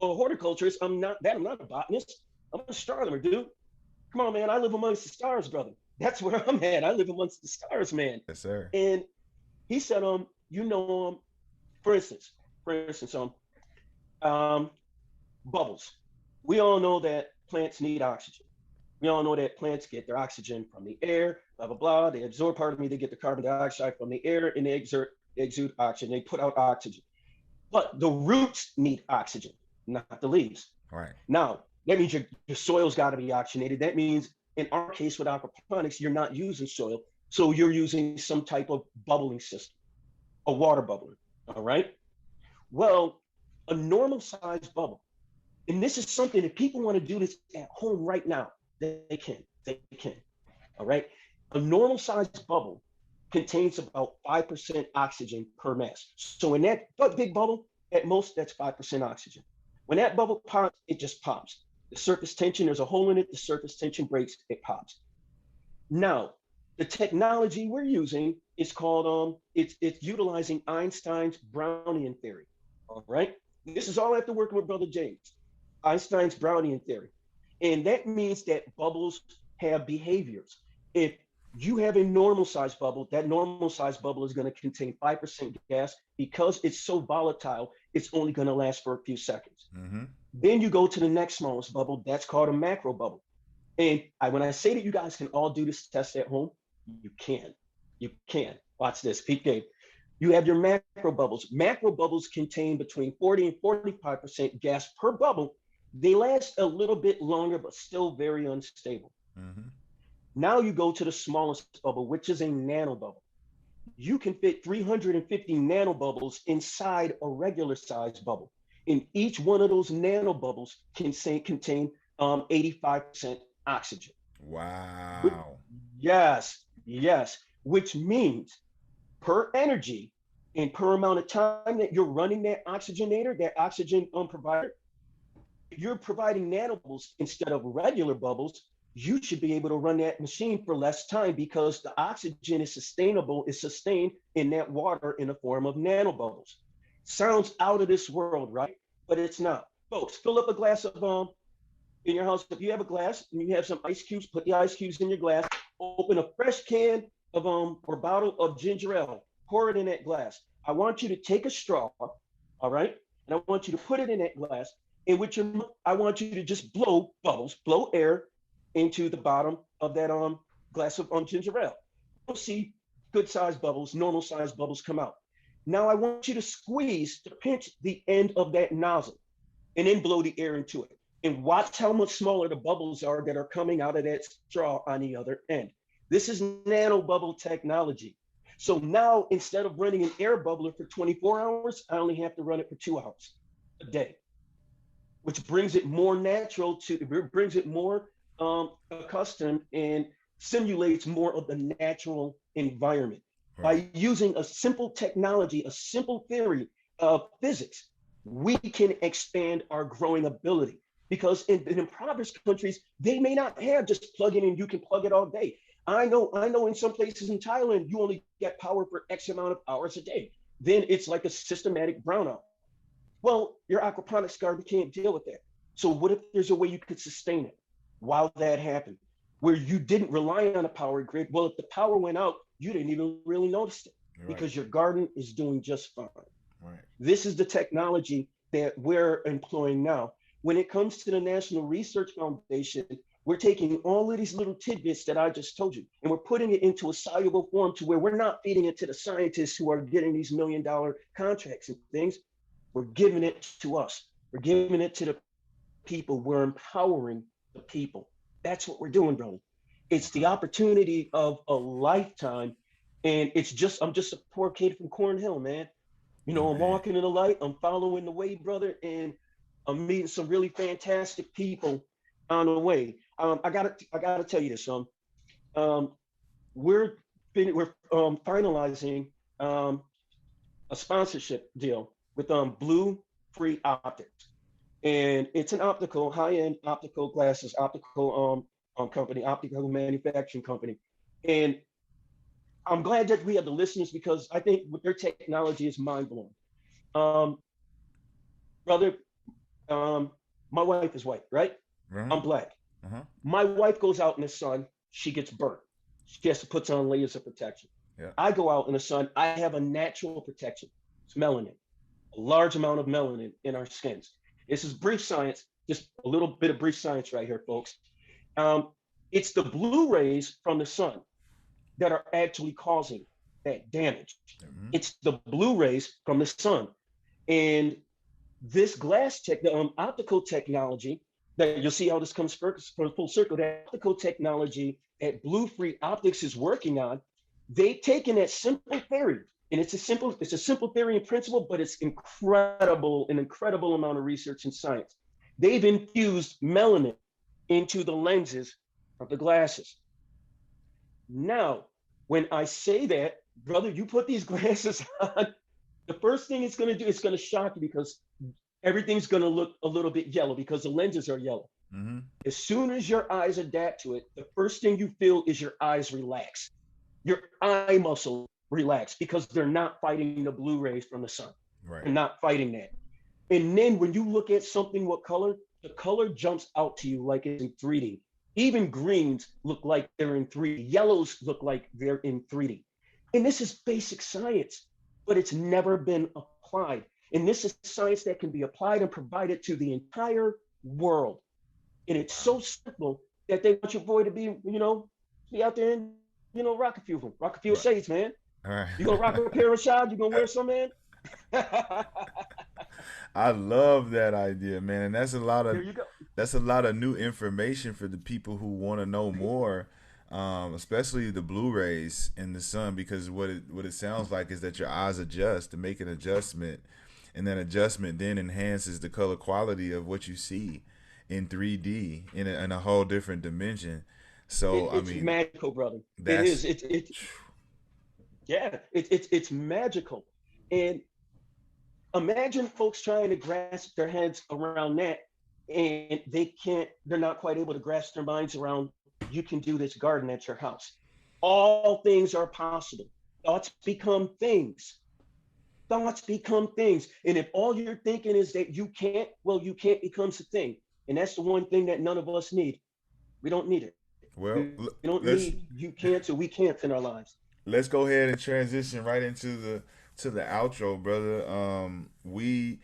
a horticulturist. I'm not that. I'm not a botanist. I'm an astronomer, dude. Come on, man. I live amongst the stars, brother. That's where I'm at. I live amongst the stars, man. Yes, sir. And he said, you know, for instance, for instance, um, bubbles. We all know that plants need oxygen. We all know that plants get their oxygen from the air, blah, blah, blah. They absorb, pardon me, they get the carbon dioxide from the air and they exude oxygen. They put out oxygen. But the roots need oxygen, not the leaves. Right. Now, that means your soil's got to be oxygenated. That means in our case with aquaponics, you're not using soil. So you're using some type of bubbling system, a water bubbler. All right. Well, a normal size bubble, and this is something if people want to do this at home right now, they can. They can. All right. A normal sized bubble contains about 5% oxygen per mass. So in that big bubble, at most, that's 5% oxygen. When that bubble pops, it just pops. The surface tension, there's a hole in it, the surface tension breaks, it pops. Now, the technology we're using is called, it's utilizing Einstein's Brownian theory. All right. This is all after working with Brother James. Einstein's Brownian theory. And that means that bubbles have behaviors. If you have a normal size bubble, that normal size bubble is going to contain 5% gas. Because it's so volatile, it's only going to last for a few seconds. Mm-hmm. Then you go to the next smallest bubble, that's called a macro bubble. And when I say that you guys can all do this test at home, you can. You can. Watch this, peep game. You have your macro bubbles. Macro bubbles contain between 40 and 45% gas per bubble. They last a little bit longer, but still very unstable. Mm-hmm. Now you go to the smallest bubble, which is a nanobubble. You can fit 350 nanobubbles inside a regular size bubble. And each one of those nanobubbles can contain 85% oxygen. Wow. Yes, yes, which means per energy and per amount of time that you're running that oxygenator, that oxygen provider, if you're providing nanobubbles instead of regular bubbles, you should be able to run that machine for less time because the oxygen is sustained in that water in the form of nanobubbles. Sounds out of this world, right? But it's not. Folks, fill up a glass of in your house. If you have a glass and you have some ice cubes, put the ice cubes in your glass. Open a fresh can of or bottle of ginger ale. Pour it in that glass. I want you to take a straw, all right, and I want you to put it in that glass. And with your mouth, I want you to just blow bubbles, blow air into the bottom of that glass of ginger ale. You'll see good sized bubbles, normal sized bubbles come out. Now I want you to squeeze to pinch the end of that nozzle and then blow the air into it. And watch how much smaller the bubbles are that are coming out of that straw on the other end. This is nano bubble technology. So now instead of running an air bubbler for 24 hours, I only have to run it for 2 hours a day, which brings it more natural brings it more accustomed and simulates more of the natural environment. Right. By using a simple technology, a simple theory of physics, we can expand our growing ability. Because in impoverished countries, they may not have just plug in and you can plug it all day. I know in some places in Thailand, you only get power for X amount of hours a day. Then it's like a systematic brownout. Well, your aquaponics garden can't deal with that. So what if there's a way you could sustain it while that happened, where you didn't rely on a power grid? Well, if the power went out, you didn't even really notice it because your garden is doing just fine. Right. This is the technology that we're employing now. When it comes to the National Research Foundation, we're taking all of these little tidbits that I just told you, and we're putting it into a soluble form to where we're not feeding it to the scientists who are getting these $1 million contracts and things. We're giving it to us. We're giving it to the people. We're empowering the people. That's what we're doing, brother. It's the opportunity of a lifetime. And I'm just a poor kid from Cornhill, man. You know, I'm walking in the light. I'm following the way, brother. And I'm meeting some really fantastic people on the way. I gotta tell you this. We're finalizing a sponsorship deal with Blue Free Optics, and it's an high-end optical glasses, optical company, optical manufacturing company, and I'm glad that we have the listeners because I think their technology is mind-blowing. Brother, Um, my wife is white, right? Uh-huh. I'm black. Uh-huh. My wife goes out in the sun, she gets burnt. She has to put on layers of protection. Yeah. I go out in the sun, I have a natural protection. It's melanin, a large amount of melanin in our skins. This is brief science, just a little bit of brief science right here, folks. Um, it's the blue rays from the sun that are actually causing that damage. Mm-hmm. It's the blue rays from the sun. And this glass tech, the optical technology, that you'll see how this comes for full circle, that optical technology that Blue Free Optics is working on, they've taken that simple theory, and it's a simple theory in principle, but it's an incredible amount of research and science. They've infused melanin into the lenses of the glasses. Now, when I say that, brother, you put these glasses on, the first thing it's going to do, it's going to shock you because everything's going to look a little bit yellow because the lenses are yellow. Mm-hmm. As soon as your eyes adapt to it, the first thing you feel is your eyes relax. Your eye muscle relax because they're not fighting the blue rays from the sun. Right. They're not fighting that. And then when you look at something with color, the color jumps out to you like it's in 3D. Even greens look like they're in 3D. Yellows look like they're in 3D. And this is basic science, but it's never been applied. And this is science that can be applied and provided to the entire world. And it's so simple that they want your boy to be, be out there and, rock rock a few Right. shades, man. All right. You gonna rock a pair of shades? You gonna wear some, man? I love that idea, man, and There you go. that's a lot of new information for the people who want to know more, especially the Blu-rays in the sun, because what it sounds like is that your eyes adjust to make an adjustment, and that adjustment then enhances the color quality of what you see in 3D in a whole different dimension. So I It's mean, magical, brother. It that's is. Yeah. It's magical. And imagine folks trying to grasp their heads around that, and they're not quite able to grasp their minds around you can do this garden at your house. All things are possible. Thoughts become things. Thoughts become things. And if all you're thinking is that you can't, well, you can't becomes a thing. And that's the one thing that none of us need. We don't need it. well. We don't Let's need you can't so we can't in our lives. let's go ahead and transition right into the outro, brother. We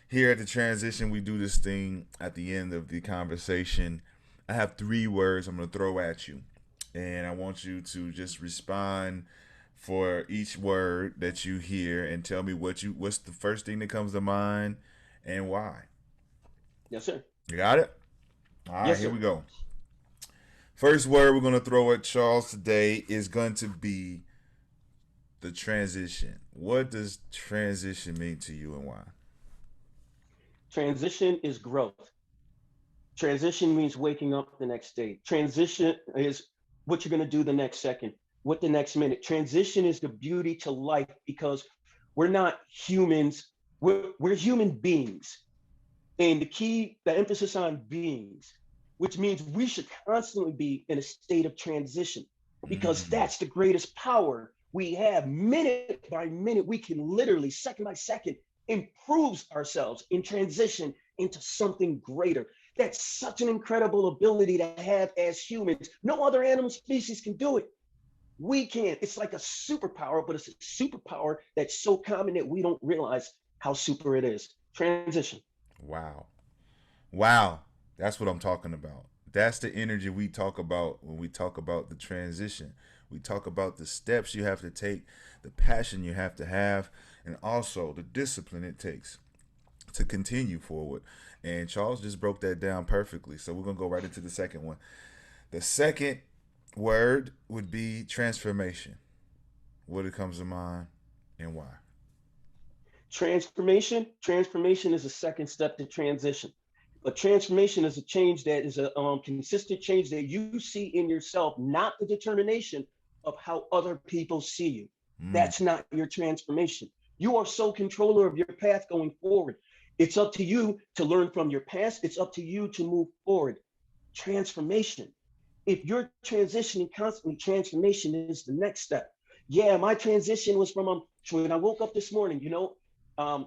here at the transition, we do this thing at the end of the conversation. I have three words I'm gonna throw at you, and I want you to just respond for each word that you hear and tell me what's the first thing that comes to mind and why. Yes, sir. You got it? All right, Yes, here sir. we go. First word we're gonna throw at Charles today is going to be the transition. What does transition mean to you and why? Transition is growth. Transition means waking up the next day. Transition is what you're going to do the next second, what the next minute. Transition is the beauty to life because we're not humans, we're human beings. And the emphasis on beings, which means we should constantly be in a state of transition because Mm, that's the greatest power we have. Minute by minute, we can literally, second by second, improve ourselves in transition into something greater. That's such an incredible ability to have as humans. No other animal species can do it. We can. It's like a superpower, but it's a superpower that's so common that we don't realize how super it is. Transition. wow. Wow. That's what I'm talking about. That's the energy we talk about when we talk about the transition. We talk about the steps you have to take, the passion you have to have, and also the discipline it takes to continue forward. And Charles just broke that down perfectly. So we're going to go right into the second one. The second word would be transformation. What it comes to mind and why? Transformation is a second step to transition. But transformation is a change that is a consistent change that you see in yourself, not the determination of how other people see you. Mm, That's not your transformation. You are so controller of your path going forward. It's up to you to learn from your past. It's up to you to move forward. Transformation. If you're transitioning constantly, transformation is the next step. Yeah, my transition was when I woke up this morning,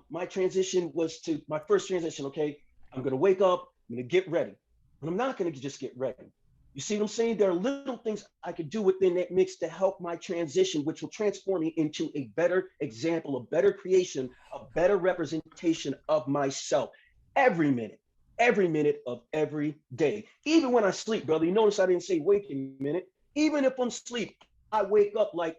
my transition was to my first transition. Okay. I'm going to wake up, I'm going to get ready. But I'm not going to just get ready. You see what I'm saying? There are little things I could do within that mix to help my transition, which will transform me into a better example, a better creation, a better representation of myself every minute, every minute of every day. Even when I sleep, brother, you notice I didn't say wake a minute. Even if I'm asleep, I wake up like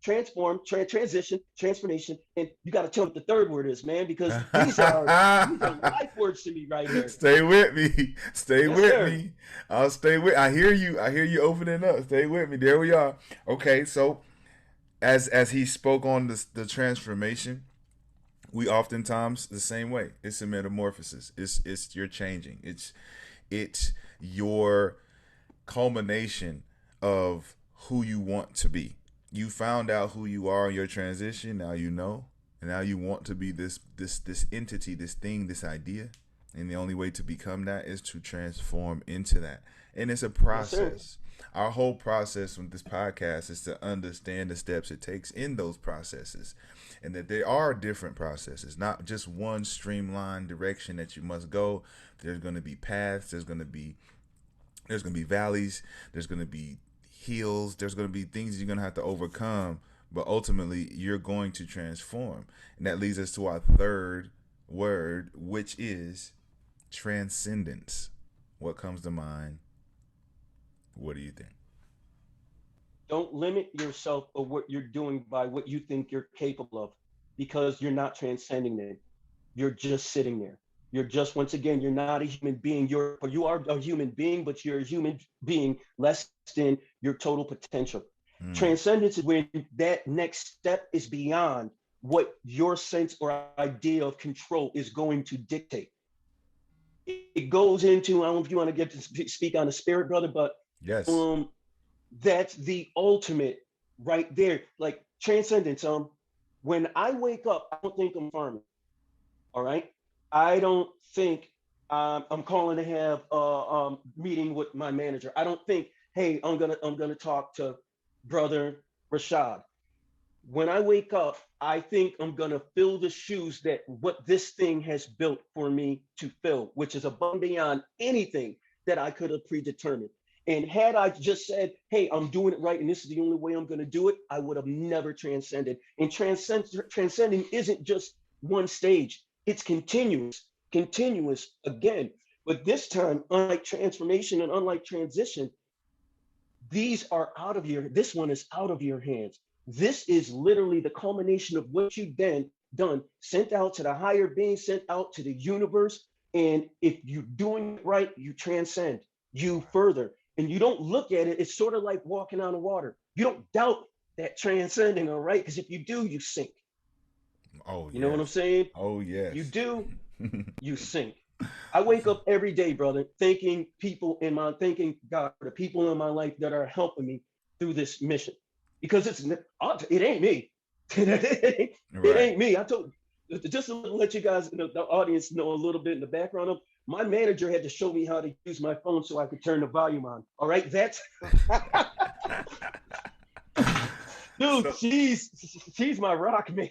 transition, transformation, and you got to tell me what the third word is, man, because these are life words to me right here. Stay with me. Stay Yes, with sir. me. I'll stay with. I hear you. I hear you opening up. Stay with me. There we are. Okay, so as he spoke on the transformation, we oftentimes the same way. It's a metamorphosis. It's you're changing. It's your culmination of who you want to be. You found out who you are in your transition. Now you know, and now you want to be this entity, this thing, this idea. And the only way to become that is to transform into that. And it's a Yes, sir. process. Our whole process with this podcast is to understand the steps it takes in those processes. And that there are different processes, not just one streamlined direction that you must go. There's going to be paths, there's going to be valleys, there's going to be hills, there's going to be things you're going to have to overcome, but ultimately you're going to transform. And that leads us to our third word, which is transcendence. What comes to mind? What do you think? Don't limit yourself or what you're doing by what you think you're capable of because you're not transcending it. You're just sitting there. You're just, once again, you're not a human being. You are a human being, but you're a human being less than your total potential. Mm, Transcendence is when that next step is beyond what your sense or idea of control is going to dictate. It goes into, I don't know if you want to get to speak on the spirit, brother, but yes. um that's the ultimate right there. Like transcendence. When I wake up, I don't think I'm farming. All right. I don't think I'm calling to have a meeting with my manager. I don't think, hey, I'm gonna talk to brother Rashad. When I wake up, I think I'm gonna fill the shoes that what this thing has built for me to fill, which is above and beyond anything that I could have predetermined. And had I just said, hey, I'm doing it right and this is the only way I'm going to do it, I would have never transcended. And transcending isn't just one stage, it's continuous again. But this time, unlike transformation and unlike transition, these are out of your, this one is out of your hands. This is literally the culmination of what you've then done, sent out to the higher being, sent out to the universe. And if you're doing it right, you transcend, you further. And you don't look at it, it's sort of like walking on the water. You don't doubt that transcending, all right? Because if you do, you sink. Oh You know what I'm yes. saying? Oh You yes. do, you sink. I wake up every day, brother, thanking God for the people in my life that are helping me through this mission. Because it ain't me. it Right. ain't me. I told just to let you guys, the audience know a little bit in the background of my manager had to show me how to use my phone so I could turn the volume on. All right. That's dude, so she's my rock, man.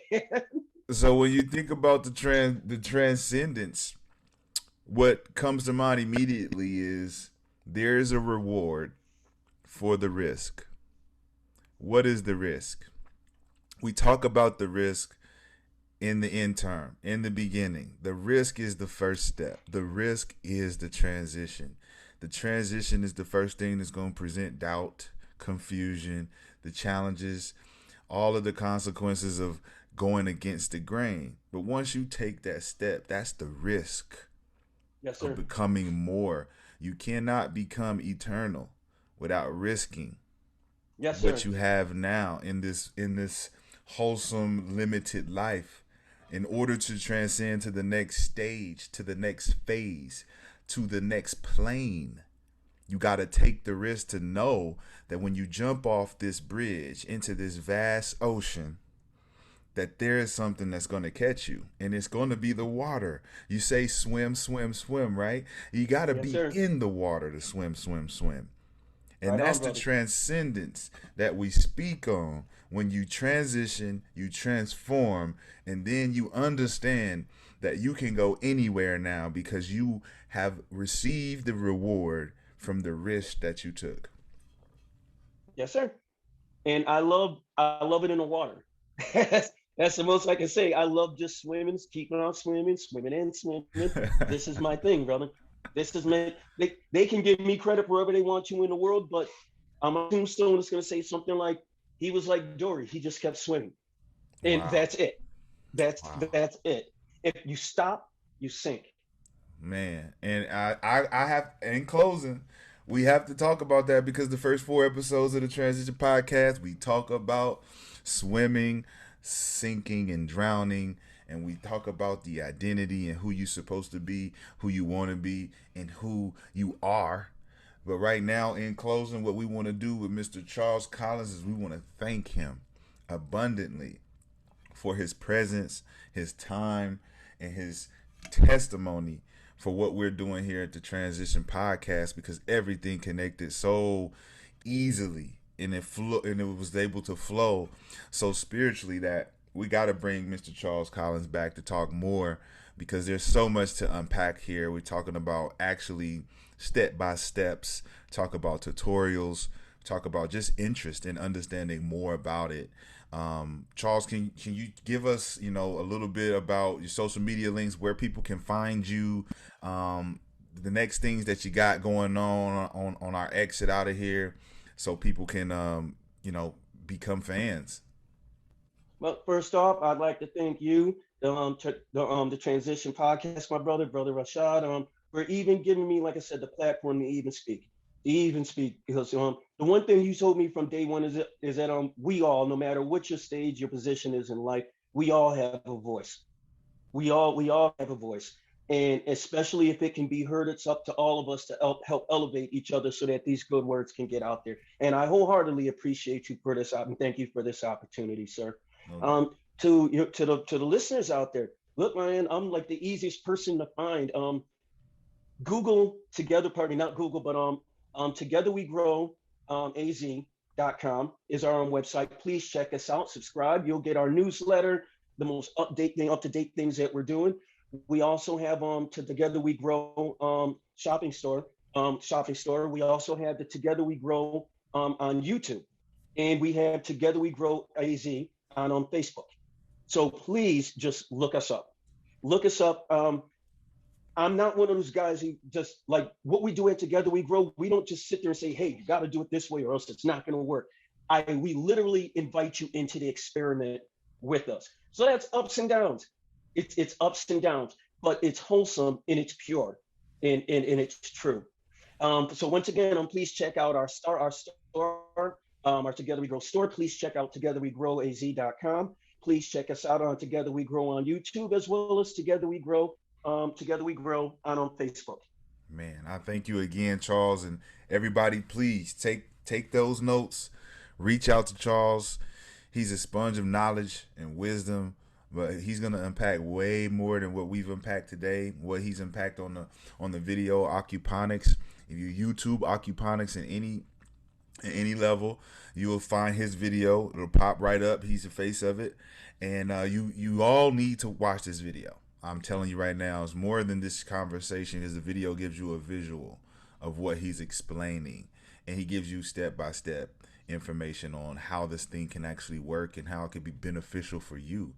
so when you think about the transcendence, what comes to mind immediately is there is a reward for the risk. What is the risk? We talk about the risk in the end term, in the beginning. The risk is the first step. The risk is the transition. The transition is the first thing that's going to present doubt, confusion, the challenges, all of the consequences of going against the grain. But once you take that step, that's the risk Yes, of sir. becoming more. You cannot become eternal without risking Yes, what sir. you have now in this wholesome limited life in order to transcend to the next stage, to the next phase, to the next plane. You got to take the risk to know that when you jump off this bridge into this vast ocean, that there is something that's going to catch you, and it's going to be the water. You say swim, swim, swim, right? You got to Yes, be sir. in the water to swim, swim, swim. And Right that's on, the brother. transcendence that we speak on. When you transition, you transform, and then you understand that you can go anywhere now because you have received the reward from the risk that you took. Yes, sir. And I love it in the water. That's the most I can say. I love just swimming, keeping on swimming, swimming and swimming. This is my thing, brother. This is my they can give me credit wherever they want to in the world, but my tombstone is gonna say something like he was like Dory, he just kept swimming. And Wow. that's it. Wow. That's it. If you stop, you sink. Man, and I have, in closing, we have to talk about that because the first four episodes of the Transition Podcast, we talk about swimming, sinking, and drowning, and we talk about the identity and who you're supposed to be, who you want to be, and who you are. But right now, in closing, what we want to do with Mr. Charles Collins is we want to thank him abundantly for his presence, his time, and his testimony for what we're doing here at the Transition Podcast because everything connected so easily and it was able to flow so spiritually that we got to bring Mr. Charles Collins back to talk more because there's so much to unpack here. We're talking about actually step by steps, talk about tutorials, talk about just interest in understanding more about it. Charles, can you give us a little bit about your social media links, where people can find you, the next things that you got going on our exit out of here, so people can become fans. Well, first off, I'd like to thank you, the Transition Podcast, my brother Rashad, for even giving me, like I said, the platform to even speak. Because the one thing you told me from day one is that we all, no matter what your stage, your position is in life, we all have a voice. We all have a voice, and especially if it can be heard, it's up to all of us to help elevate each other so that these good words can get out there. And I wholeheartedly appreciate you for this and thank you for this opportunity, sir. No doubt. To the listeners out there, look, man, I'm like the easiest person to find. Google together, pardon me, not Google, but together we grow az.com is our own website. Please check us out, subscribe. You'll get our newsletter, the most up to date things that we're doing. We also have to Together We Grow shopping store. We also have the Together We Grow on YouTube, and we have Together We Grow AZ on Facebook. So please just look us up. Look us up. I'm not one of those guys who just like what we do at Together We Grow. We don't just sit there and say, "Hey, you got to do it this way, or else it's not going to work." We literally invite you into the experiment with us. So that's ups and downs. It's ups and downs, but it's wholesome and it's pure and it's true. So once again, please check out our store, our Together We Grow store. Please check out togetherwegrowaz.com. Please check us out on Together We Grow on YouTube as well as Together We Grow on Facebook. Man, I thank you again, Charles, and everybody. Please take those notes. Reach out to Charles. He's a sponge of knowledge and wisdom, but he's gonna unpack way more than what we've unpacked today. What he's unpacked on the video aquaponics. If you YouTube aquaponics in any level, you will find his video. It'll pop right up. He's the face of it, and you all need to watch this video. I'm telling you right now, it's more than this conversation. Because the video gives you a visual of what he's explaining, and he gives you step by step information on how this thing can actually work and how it could be beneficial for you,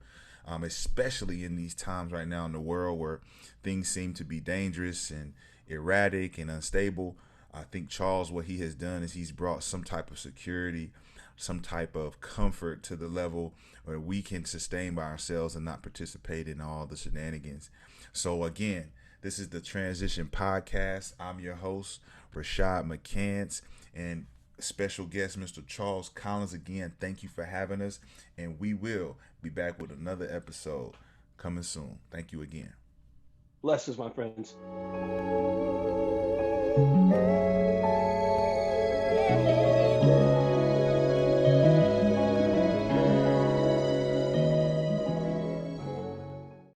especially in these times right now in the world where things seem to be dangerous and erratic and unstable. I think Charles, what he has done is he's brought some type of security, some type of comfort to the level where we can sustain by ourselves and not participate in all the shenanigans. So again, this is the Transition Podcast. I'm your host, Rashad McCants, and special guest, Mr. Charles Collins. Again, thank you for having us, and we will be back with another episode coming soon. Thank you again. Blessings, my friends.